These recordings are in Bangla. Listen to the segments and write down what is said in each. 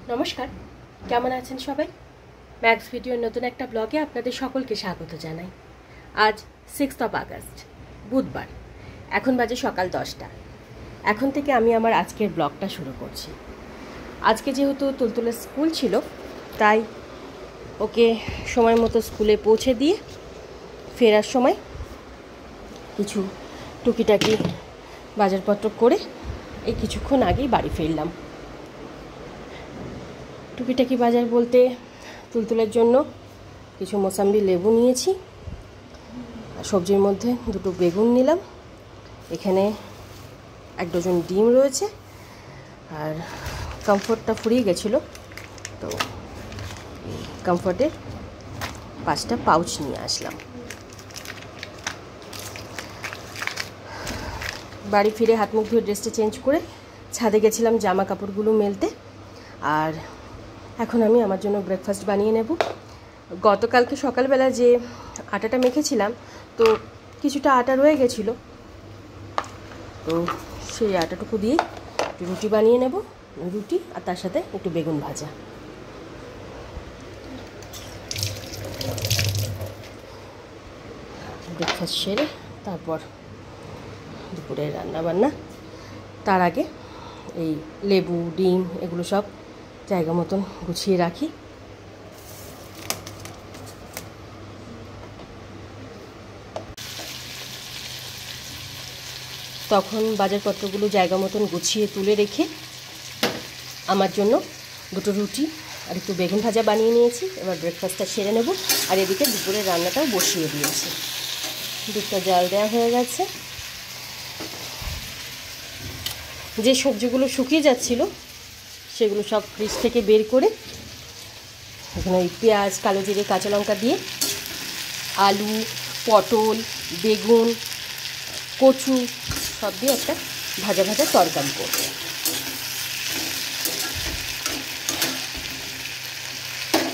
নমস্কার, কেমন আছেন সবাই? ম্যাক্স ভিডিওর নতুন একটা ব্লগে আপনাদের সকলকে স্বাগত জানাই। আজ 6 আগস্ট, বুধবার। এখন বাজে সকাল 10টা। এখন থেকে আমি আমার আজকের ব্লগটা শুরু করছি। আজকে যেহেতু তুলতুলের স্কুল ছিল, তাই ওকে সময় মতো স্কুলে পৌঁছে দিয়ে ফেরার সময় কিছু টুকিটাকি বাজারপত্র করে এই কিছুক্ষণ আগেই বাড়ি ফিরলাম। টুকিটাকি বাজার বলতে তুলতুলের জন্য কিছু মোসাম্বি লেবু নিয়েছি, সবজির মধ্যে 2টো বেগুন নিলাম, এখানে 1 ডজন ডিম রয়েছে, আর কমফোর্টটা ফুরিয়ে গেছিলো, তো কমফোর্টের 5টা পাউচ নিয়ে আসলাম। বাড়ি ফিরে হাত মুখ ধুয়ে ড্রেসটা চেঞ্জ করে ছাদে গেছিলাম জামা কাপড়গুলো মেলতে। আর এখন আমি আমার জন্য ব্রেকফাস্ট বানিয়ে নেব। গতকালকে সকালবেলা যে আটাটা মেখেছিলাম, তো কিছুটা আটা রয়ে গেছিলো, তো সেই আটাটুকু দিয়ে একটু রুটি বানিয়ে নেব, রুটি আর তার সাথে একটু বেগুন ভাজা। ব্রেকফাস্ট সেরে তারপর দুপুরে রান্নাবান্না। তার আগে এই লেবু ডিম এগুলো সব জায়গা মতন গুছিয়ে রাখি। তখন বাজারপত্রগুলো জায়গা মতন গুছিয়ে তুলে রেখে আমার জন্য 2টো রুটি আর একটু বেগুন ভাজা বানিয়ে নিয়েছি। এবার ব্রেকফাস্টটা সেরে নেব। আর এদিকে দুপুরের রান্নাটাও বসিয়ে দিয়েছি। দুধটা জাল দেওয়া হয়ে গেছে। যে সবজিগুলো শুকিয়ে যাচ্ছিল সেগুলো সব ফ্রিজ থেকে বের করে এখানে ওই পেঁয়াজ, কালো জিরে, কাঁচা লঙ্কা দিয়ে আলু, পটল, বেগুন, কচু সব দিয়ে একটা ভাজা ভাজা তরকারি করব।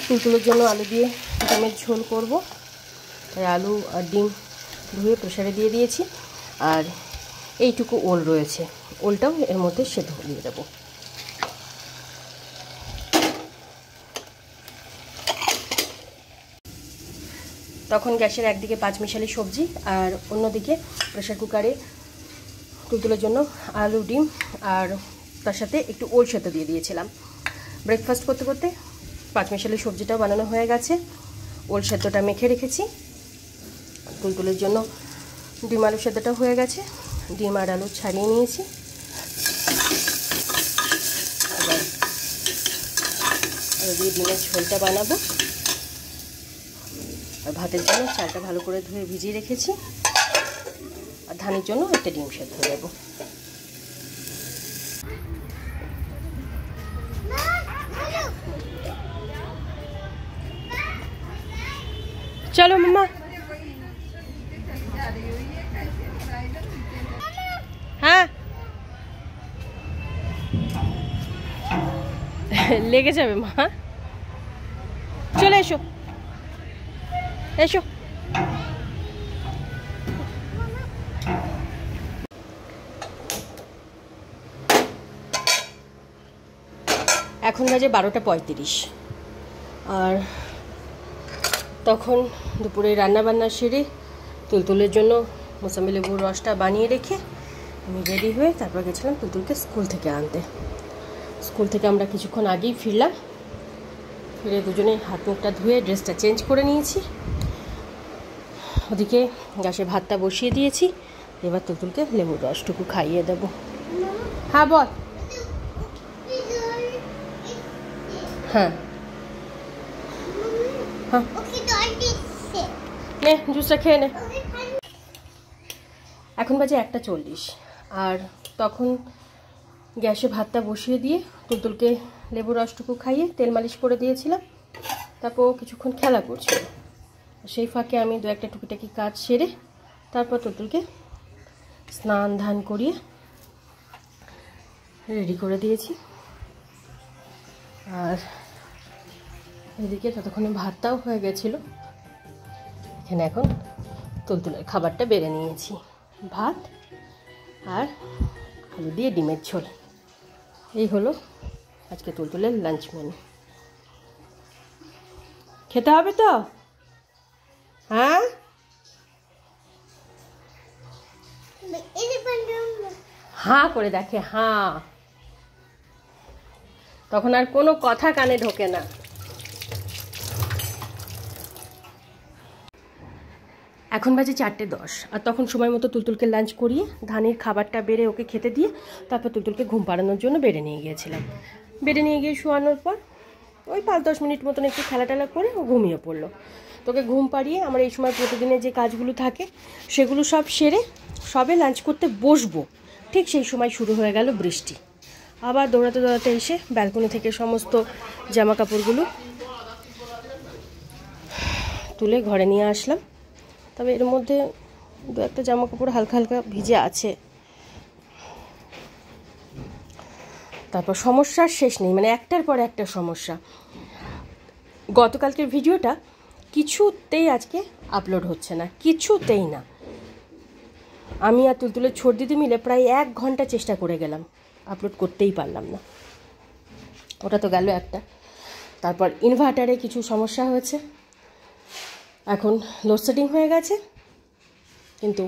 তুলতুলের জন্য আলু দিয়ে ডিমের ঝোল করব, তাই আলু আর ডিম ধুয়ে প্রেসারে দিয়ে দিয়েছি। আর এইটুকু ওল রয়েছে, ওলটাও এর মধ্যে সেদ্ধ দিয়ে দেবো। তখন গ্যাসের একদিকে 5 মিশালি সবজি আর অন্যদিকে প্রেসার কুকারে তুলতুলের জন্য আলু, ডিম আর তার সাথে একটু ওল সেদ্ধ দিয়ে দিয়েছিলাম। ব্রেকফাস্ট করতে করতে 5 মিশালি সবজিটাও বানানো হয়ে গেছে, ওল সেদ্ধটা মেখে রেখেছি। তুলতুলের জন্য ডিম আলু সেদ্ধটাও হয়ে গেছে, ডিম আর আলু ছাড়িয়ে নিয়েছি। এবার আলু দিয়ে ডিমের ঝোলটা বানাবো। আর ভাতের জন্য চালটা ভালো করে ধুয়ে ভিজিয়ে রেখেছি, আর ধানের জন্য একটা ডিম সেদ্ধ দেব। চলো মামা। হ্যাঁ লেগে যাবে মা, চলে এসো এসো। এখন বাজে 12:35, আর তখন দুপুরে রান্নাবান্না সেরে তুলতুলের জন্য মোসাম্বি লেবুর রসটা বানিয়ে রেখে আমি রেডি হয়ে তারপর গেছিলাম তুলতুলকে স্কুল থেকে আনতে। স্কুল থেকে আমরা কিছুক্ষণ আগেই ফিরলাম। ফিরে দুজনে হাত মুখটা ধুয়ে ড্রেসটা চেঞ্জ করে নিয়েছি। ওদিকে গ্যাসে ভাতটা বসিয়ে দিয়েছি, এবার তুলতুলকে লেবুর রসটুকু খাইয়ে দেব। হ্যাঁ বল। হ্যাঁ হ্যাঁ নে জুসটা খেয়ে নে। এখন বাজে 1:40, আর তখন গ্যাসে ভাতটা বসিয়ে দিয়ে তুলতুলকে লেবুর রসটুকু খাইয়ে তেল মালিশ করে দিয়েছিলাম। তারপর কিছুক্ষণ খেলা করছিল, সেই ফাঁকে আমি 2-1টা টুকিটাকি কাজ সেরে তারপর তুলতুলকে স্নান ধান করিয়ে রেডি করে দিয়েছি। আর এদিকে ততক্ষণে ভাতটাও হয়ে গেছিলো। এখানে এখন তুলতুলের খাবারটা বেড়ে নিয়েছি, ভাত আর আলু দিয়ে ডিমের ঝোল। এই হলো আজকে তুলতুলের লাঞ্চ মেনু। খেতে হবে তো? হ্যাঁ, হাঁ করে দেখে, হাঁ, তখন আর কোনো কথা কানে ঢোকে না। এখন বাজে 4:10, আর তখন সময় মতো তুলতুলকে লাঞ্চ করিয়ে ধানের খাবারটা বেড়ে ওকে খেতে দিয়ে তারপর তুলতুলকে ঘুম পাড়ানোর জন্য বেড়ে নিয়ে গিয়েছিলাম। বেড়ে নিয়ে গিয়ে শোয়ানোর পর ওই 5-10 মিনিট মতন একটু খেলা টেলা করে ও ঘুমিয়ে পড়লো। তোকে ঘুম পাড়িয়ে আমার এই সময় প্রতিদিনের যে কাজগুলো থাকে সেগুলো সব সেরে সবে লাঞ্চ করতে বসবো, ঠিক সেই সময় শুরু হয়ে গেল বৃষ্টি। আবার দৌড়াতে দৌড়াতে এসে ব্যালকনি থেকে সমস্ত জামা কাপড়গুলো তুলে ঘরে নিয়ে আসলাম। তবে এর মধ্যে 2-1টা জামা কাপড় হালকা হালকা ভিজে আছে। তারপর সমস্যার শেষ নেই, মানে একটার পর একটা সমস্যা। গতকালকের ভিডিওটা কিছুতেই আজকে আপলোড হচ্ছে না, কিছুতেই না। আমি আর তুলতুলের ছোট দিদি মিলে প্রায় 1 ঘন্টা চেষ্টা করে গেলাম, আপলোড করতেই পারলাম না। ওটা তো গেল একটা। তারপর ইনভার্টারে কিছু সমস্যা হয়েছে, এখন লোডশেডিং হয়ে গেছে, কিন্তু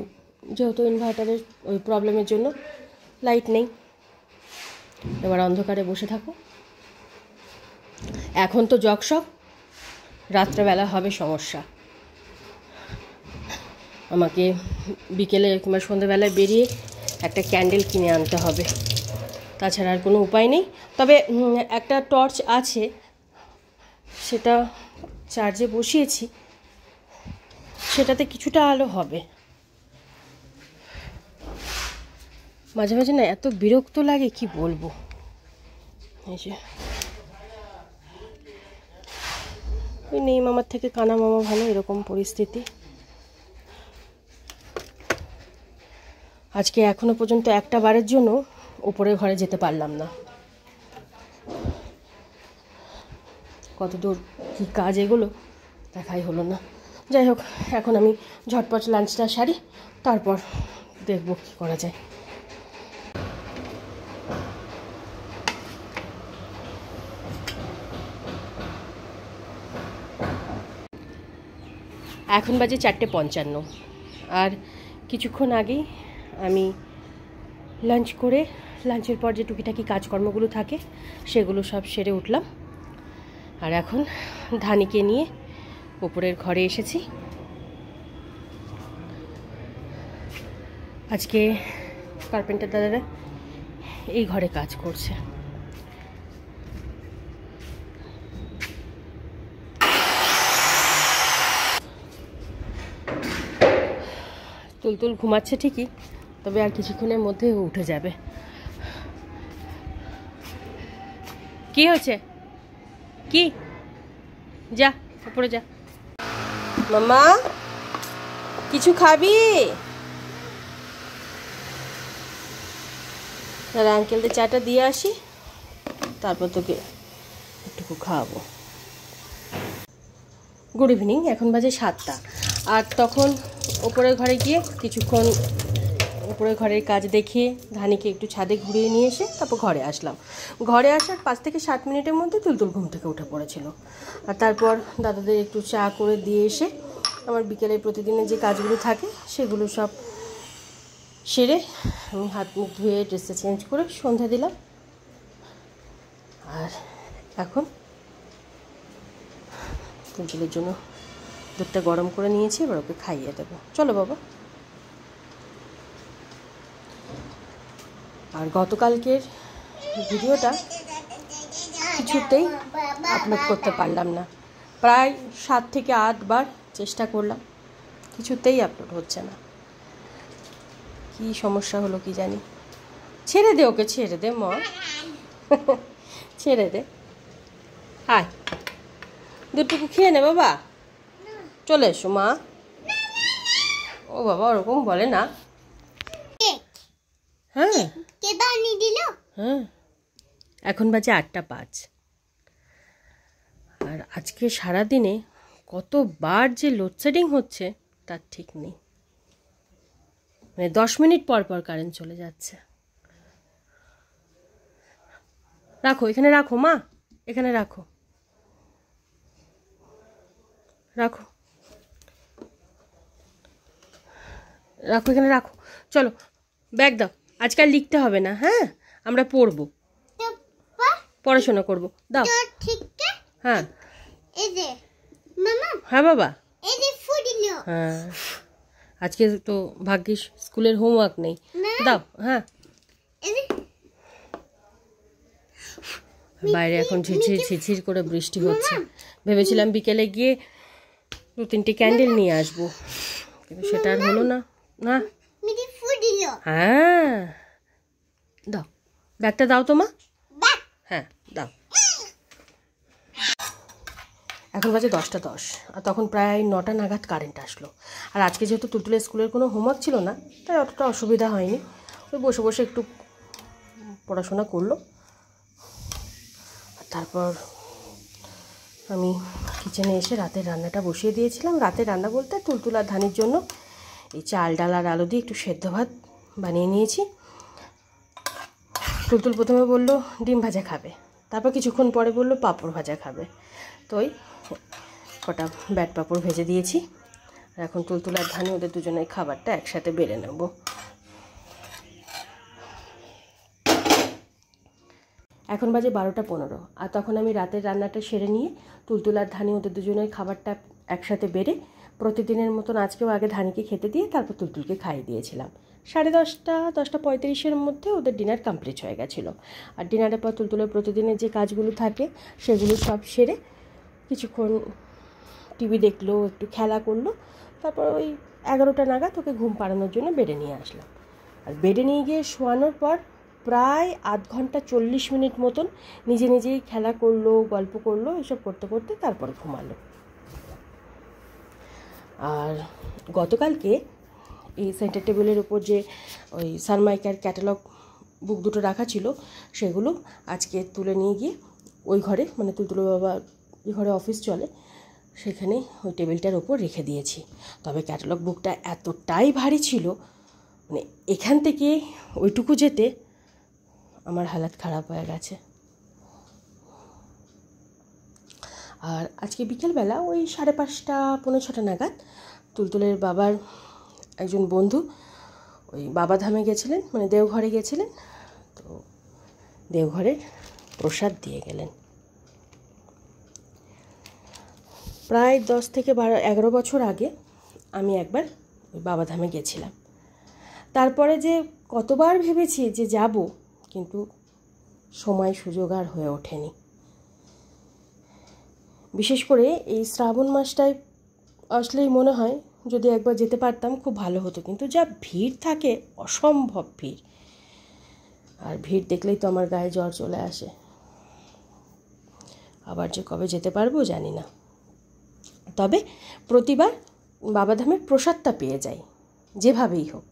যেহেতু ইনভার্টারের ওই প্রবলেমের জন্য লাইট নেই, এবার অন্ধকারে বসে থাকো। এখন তো জকশক, রাত্রেবেলা হবে সমস্যা। আমাকে বিকেলে কিংবা সন্ধ্যেবেলায় বেরিয়ে একটা ক্যান্ডেল কিনে আনতে হবে, তাছাড়া আর কোনো উপায় নেই। তবে একটা টর্চ আছে, সেটা চার্জে বসিয়েছি, সেটাতে কিছুটা আলো হবে। মাঝে মাঝে না এত বিরক্ত লাগে কি বলবো। এই যে ওই নেই মামার থেকে কানা মামা ভালো, এরকম পরিস্থিতি। আজকে এখনো পর্যন্ত একটা বারের জন্য উপরের ঘরে যেতে পারলাম না। কত দূর কী কাজ এগুলো দেখাই হলো না। যাই হোক, এখন আমি ঝটপট লাঞ্চটা সারি, তারপর দেখব কী করা যায়। এখন বাজে 4:55, আর কিছুক্ষণ আগেই আমি লাঞ্চ করে লাঞ্চের পর যে টুকিটাকি কাজকর্মগুলো থাকে সেগুলো সব সেরে উঠলাম। আর এখন ধানিকে নিয়ে উপরের ঘরে এসেছি। আজকে কার্পেন্টার দাদারা এই ঘরে কাজ করছে। তুলতুল ঘুমাচ্ছে ঠিকই, তবে আর কিছুক্ষণের মধ্যে উঠে যাবে। কি হয়েছে? কি? যা উপরে যা। মামা কিছু খাবি? তাহলে আঙ্কেলদের চাটা দিয়ে আসি, তারপর তোকে একটুকু খাওয়াবো। গুড ইভিনিং, এখন বাজে 7টা। আর তখন ওপরের ঘরে গিয়ে কিছুক্ষণ উপরের ঘরের কাজ দেখিয়ে ধানিকে একটু ছাদে ঘুরিয়ে নিয়ে এসে তারপর ঘরে আসলাম। ঘরে আসার 5 থেকে 7 মিনিটের মধ্যে তুলতুল ঘুম থেকে উঠে পড়েছিল। আর তারপর দাদাদের একটু চা করে দিয়ে এসে আমার বিকেলে প্রতিদিনের যে কাজগুলো থাকে সেগুলো সব সেরে আমি হাত মুখ ধুয়ে ড্রেসটা চেঞ্জ করে সন্ধ্যা দিলাম। আর এখন তুলতুলের জন্য দুধটা গরম করে নিয়েছি, এবার ওকে খাইয়ে দেবো। চলো বাবা। আর গতকালকের ভিডিওটা কিছুতেই আপলোড করতে পারলাম না, প্রায় 7 থেকে 8 বার চেষ্টা করলাম, কিছুতেই আপলোড হচ্ছে না। কি সমস্যা হলো কি জানি। ছেড়ে দে ওকে, ছেড়ে দে মা, ছেড়ে দে। হায়, দুটুকু খেয়ে নে বাবা, চলে এসো মা। ও বাবা ওরকম বলে না। হ্যাঁ হ্যাঁ, এখন বাজে 8:05। আর আজকে সারাদিনে কতবার যে লোডশেডিং হচ্ছে তার ঠিক নেই, মানে 10 মিনিট পর পর কারেন্ট চলে যাচ্ছে। রাখো, এখানে রাখো মা, এখানে রাখো, রাখো রাখো, এখানে রাখো। চলো ব্যাগ দাও, আজকাল লিখতে হবে না, হ্যাঁ আমরা পড়বো, পড়াশোনা করবো, দাও। হ্যাঁ হ্যাঁ বাবা, হ্যাঁ আজকে তো ভাগ্যিস স্কুলের হোমওয়ার্ক নেই, দাও। হ্যাঁ বাইরে এখন ঝিরঝির ঝিরঝির করে বৃষ্টি হচ্ছে। ভেবেছিলাম বিকেলে গিয়ে 2-3টে ক্যান্ডেল নিয়ে আসবো, কিন্তু সেটা আর হলো না। না হ্যাঁ দাও, ব্যাগটা দাও তো মা। হ্যাঁ দাও। এখন বাজে 10টা 10, আর তখন প্রায় 9টা নাগাদ কারেন্ট আসলো। আর আজকে যেহেতু তুলতুলের স্কুলের কোনো হোমওয়ার্ক ছিল না, তাই অতটা অসুবিধা হয়নি। ওই বসে বসে একটু পড়াশোনা করলো। তারপর আমি কিচেনে এসে রাতের রান্নাটা বসিয়ে দিয়েছিলাম। রাতের রান্না বলতে তুলতুল আর ধানির জন্য এই চাল ডাল আর আলু দিয়ে একটু সেদ্ধ ভাত বানিয়ে নিয়েছি। তুলতুল প্রথমে বলল ডিম ভাজা খাবে, তারপর কিছুক্ষণ পরে বলল পাঁপড় ভাজা খাবে, তো ওই কটা ব্যাট পাঁপড় ভেজে দিয়েছি। আর এখন তুলতুল আর ধানি ওদের দুজনের খাবারটা একসাথে বেড়ে নেব। এখন বাজে 12টা 15, আর তখন আমি রাতের রান্নাটা সেরে নিয়ে তুলতুল আর ধানি ওদের দুজনের খাবারটা একসাথে বেড়ে প্রতিদিনের মতন আজকেও আগে ধানিকে খেতে দিয়ে তারপর তুলতুলকে খাইয়ে দিয়েছিলাম। 10:30 10টা 35-এর মধ্যে ওদের ডিনার কমপ্লিট হয়ে গেছিলো। আর ডিনারের পর তুলতুলের প্রতিদিনের যে কাজগুলো থাকে সেগুলো সব সেরে কিছুক্ষণ টিভি দেখলো, একটু খেলা করলো, তারপর ওই 11টা নাগাদ ওকে ঘুম পাড়ানোর জন্য বেডে নিয়ে আসলাম। আর বেডে নিয়ে গিয়ে শোয়ানোর পর প্রায় আধ ঘন্টা 40 মিনিট মতন নিজে নিজেই খেলা করলো, গল্প করলো, এসব করতে করতে তারপর ঘুমালো। আর গতকালকে এই সেন্টার টেবিলের উপর যে ওই সানমাইকার ক্যাটালগ বুক দুটো রাখা ছিল, সেগুলো আজকে তুলে নিয়ে গিয়ে ওই ঘরে, মানে তুলতুল বাবা যে ঘরে অফিস চলে সেখানে ওই টেবিলটার ওপর রেখে দিয়েছি। তবে ক্যাটালগ বুকটা এতটাই ভারী ছিল, মানে এখান থেকে ওইটুকু যেতে আমার হালাত খারাপ হয়ে গেছে। আর আজকে বিকেলবেলা ওই 5:30 পৌনে 6টা নাগাদ তুলতুলের বাবার একজন বন্ধু ওই বাবাধামে গেছিলেন, মানে দেওঘরে গেছিলেন, তো দেওঘরের প্রসাদ দিয়ে গেলেন। প্রায় 10 থেকে 11 বছর আগে আমি একবার ওই বাবাধামে গেছিলাম। তারপরে যে কতবার ভেবেছি যে যাব, কিন্তু সময় সুযোগ আর হয়ে ওঠেনি। বিশেষ করে এই শ্রাবণ মাসটায় আসলেই মনে হয় যদি একবার যেতে পারতাম খুব ভালো হতো, কিন্তু যা ভিড় থাকে, অসম্ভব ভিড়। আর ভিড় দেখলেই তো আমার গায়ে জ্বর চলে আসে। আবার যে কবে যেতে পারবো জানি না। তবে প্রতিবার বাবাধামের প্রসাদটা পেয়ে যাই, যেভাবেই হোক।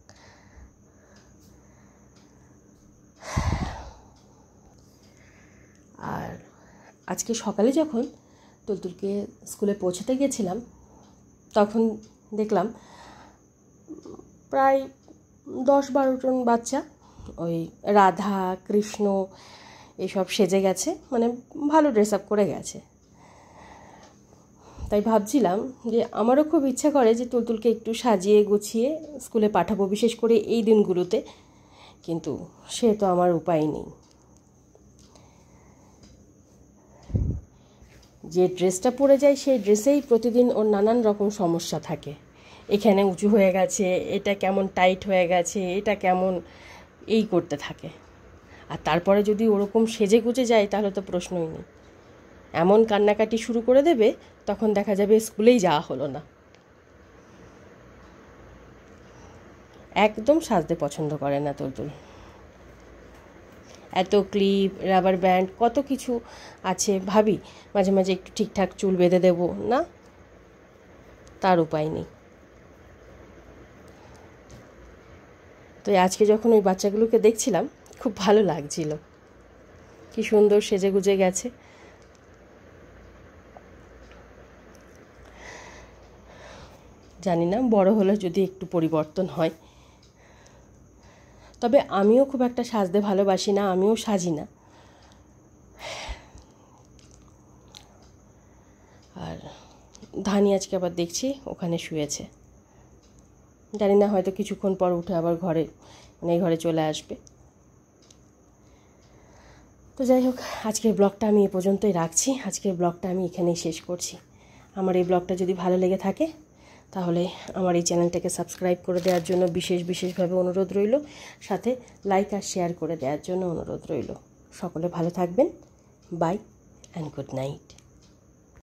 আর আজকে সকালে যখন তুলতুলকে স্কুলে পৌঁছাতে গেছিলাম, তখন দেখলাম প্রায় 10-12 জন বাচ্চা ওই রাধা কৃষ্ণ এসব সেজে গেছে, মানে ভালো ড্রেস আপ করে গেছে। তাই ভাবছিলাম যে আমারও খুব ইচ্ছা করে যে তুলতুলকে একটু সাজিয়ে গুছিয়ে স্কুলে পাঠাবো, বিশেষ করে এই দিনগুলোতে, কিন্তু সে তো আমার উপায় নেই। যে ড্রেসটা পরে যায় সেই ড্রেসেই প্রতিদিন ওর নানান রকম সমস্যা থাকে। এখানে উঁচু হয়ে গেছে, এটা কেমন টাইট হয়ে গেছে, এটা কেমন, এই করতে থাকে। আর তারপরে যদি ওরকম সেজে গুজে যায় তাহলে তো প্রশ্নই নেই, এমন কান্নাকাটি শুরু করে দেবে, তখন দেখা যাবে স্কুলেই যাওয়া হলো না। একদম সাজতে পছন্দ করে না তুলতুল। এত ক্লিপ, রাবার ব্যান্ড, কত কিছু আছে, ভাবি মাঝে মাঝে একটু ঠিকঠাক চুল বেঁধে দেবো না, তার উপায় নেই। তো আজকে যখন ওই বাচ্চাগুলোকে দেখছিলাম খুব ভালো লাগছিল, কি সুন্দর সেজে গুজে গেছে। জানি না বড় হলে যদি একটু পরিবর্তন হয়। তবে আমিও খুব একটা সাজতে ভালোবাসি না, আমিও সাজি না, আর ধানি আজকে আবার দেখছি ওখানে শুয়েছে, জানি না হয়তো কিছুক্ষণ পর উঠে আবার ঘরে মানে এই ঘরে চলে আসবে। তো যাই হোক, আজকের ব্লগটা আমি এ পর্যন্তই রাখছি। আজকের ব্লগটা আমি এখানেই শেষ করছি। আমার এই ব্লগটা যদি ভালো লেগে থাকে তাহলে আমার এই চ্যানেলটাকে সাবস্ক্রাইব করে দেওয়ার জন্য বিশেষভাবে অনুরোধ রইল, সাথে লাইক আর শেয়ার করে দেওয়ার জন্য অনুরোধ রইল। সকলে ভালো থাকবেন। Bye and good night.